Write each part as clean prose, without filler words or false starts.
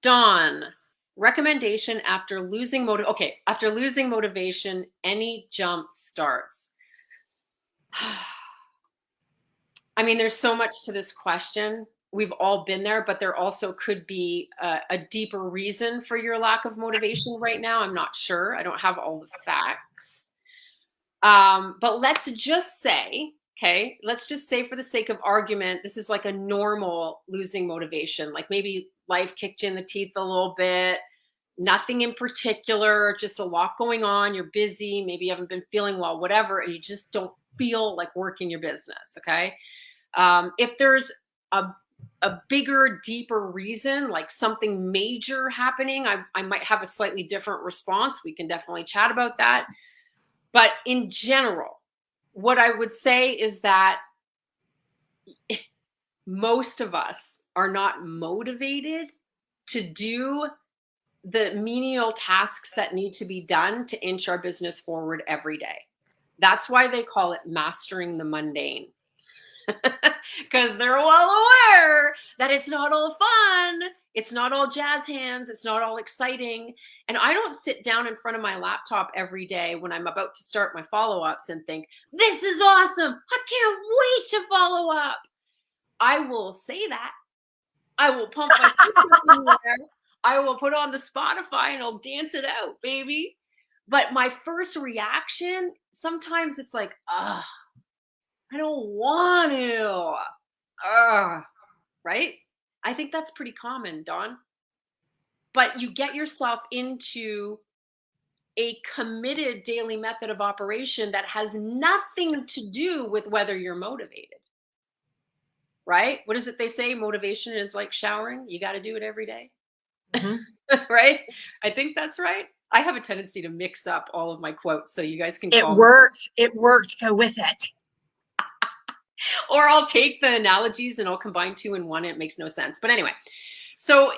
Dawn, recommendation after losing after losing motivation, any jump starts. I mean, there's so much to this question. We've all been there, but there also could be a deeper reason for your lack of motivation right now. I'm not sure. I don't have all the facts. But let's just say, okay, let's just say for the sake of argument, this is like a normal losing motivation. Like maybe life kicked you in the teeth a little bit, nothing in particular, just a lot going on. You're busy, maybe you haven't been feeling well, whatever, and you just don't feel like working your business, okay? If there's a bigger, deeper reason, like something major happening, I might have a slightly different response. We can definitely chat about that. But in general, what I would say is that most of us are not motivated to do the menial tasks that need to be done to inch our business forward every day. That's why they call it mastering the mundane. Because they're well aware that it's not all fun. It's not all jazz hands. It's not all exciting. And I don't sit down in front of my laptop every day when I'm about to start my follow-ups and think, this is awesome. I can't wait to follow up. I will say that. I will pump my fist up in the air. I will put on the Spotify and I'll dance it out, baby. But my first reaction, sometimes it's like, ugh, I don't want to. Right? I think that's pretty common, Dawn. But you get yourself into a committed daily method of operation that has nothing to do with whether you're motivated. Right? What is it they say? Motivation is like showering. You got to do it every day. Mm-hmm. Right? I think that's right. I have a tendency to mix up all of my quotes, so you guys can call It worked. Go with it. Or I'll take the analogies and I'll combine two in one. It makes no sense. But anyway, so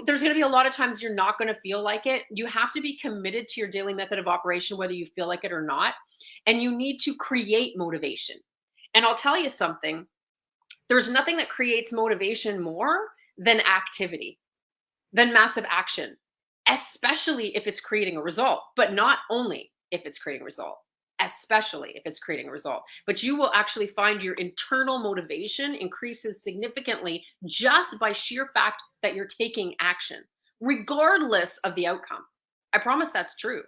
there's going to be a lot of times you're not going to feel like it. You have to be committed to your daily method of operation, whether you feel like it or not. And you need to create motivation. And I'll tell you something. There's nothing that creates motivation more than activity, than massive action, especially if it's creating a result, but not only if it's creating a result. Especially if it's creating a result. But you will actually find your internal motivation increases significantly just by sheer fact that you're taking action, regardless of the outcome. I promise that's true.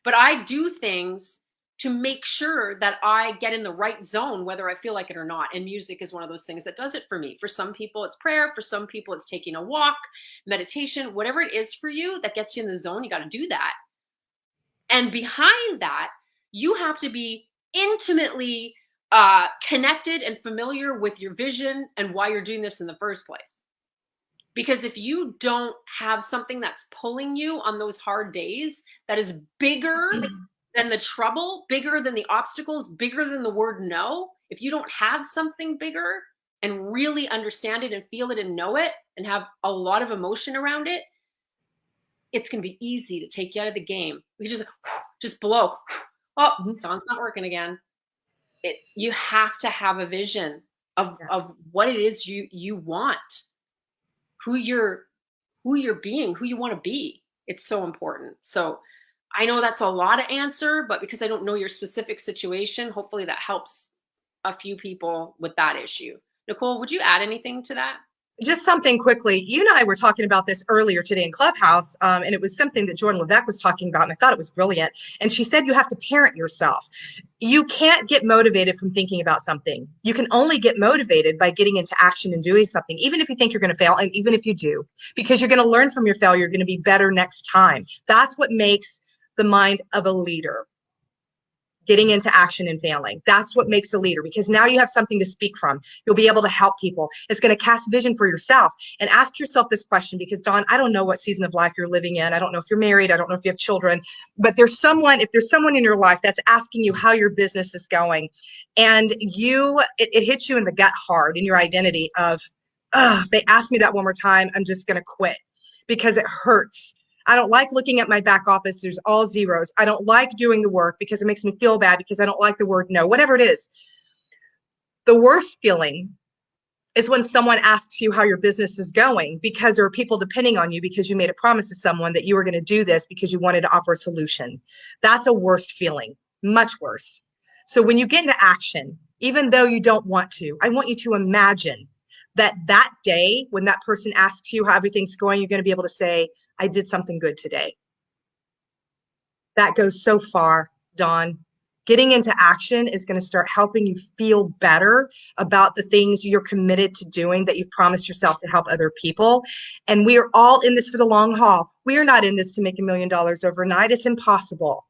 But I do things to make sure that I get in the right zone, whether I feel like it or not. And music is one of those things that does it for me. For some people, it's prayer. For some people, it's taking a walk, meditation, whatever it is for you that gets you in the zone, you got to do that. And behind that, you have to be intimately connected and familiar with your vision and why you're doing this in the first place. Because if you don't have something that's pulling you on those hard days that is bigger than the trouble, bigger than the obstacles, bigger than the word no, if you don't have something bigger and really understand it and feel it and know it and have a lot of emotion around it, it's going to be easy to take you out of the game. We just blow. Oh, Dawn's not working again. You have to have a vision of what it is you want, who you're being, who you want to be. It's so important. So I know that's a lot to answer, but because I don't know your specific situation, hopefully that helps a few people with that issue. Nicole, would you add anything to that? Just something quickly. You and I were talking about this earlier today in Clubhouse, and it was something that Jordan Levesque was talking about, and I thought it was brilliant. And she said you have to parent yourself. You can't get motivated from thinking about something. You can only get motivated by getting into action and doing something, even if you think you're going to fail, and even if you do, because you're going to learn from your failure. You're going to be better next time. That's what makes the mind of a leader. Getting into action and failing. That's what makes a leader, because now you have something to speak from. You'll be able to help people. It's going to cast vision for yourself. And ask yourself this question, because Dawn, I don't know what season of life you're living in. I don't know if you're married. I don't know if you have children, but if there's someone in your life that's asking you how your business is going, and it hits you in the gut hard in your identity of, they asked me that one more time, I'm just going to quit because it hurts. I don't like looking at my back office. There's all zeros. I don't like doing the work because it makes me feel bad, because I don't like the word no, whatever it is. The worst feeling is when someone asks you how your business is going, because there are people depending on you because you made a promise to someone that you were going to do this because you wanted to offer a solution. That's a worse feeling, much worse. So when you get into action, even though you don't want to, I want you to imagine that that day when that person asks you how everything's going, you're going to be able to say, I did something good today. That goes so far, Dawn. Getting into action is going to start helping you feel better about the things you're committed to doing that you've promised yourself to help other people. And we are all in this for the long haul. We are not in this to make $1 million overnight. It's impossible.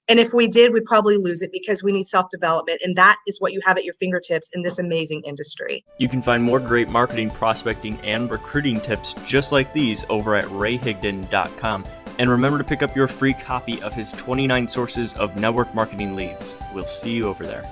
And if we did, we'd probably lose it because we need self-development. And that is what you have at your fingertips in this amazing industry. You can find more great marketing, prospecting, and recruiting tips just like these over at rayhigdon.com. And remember to pick up your free copy of his 29 sources of network marketing leads. We'll see you over there.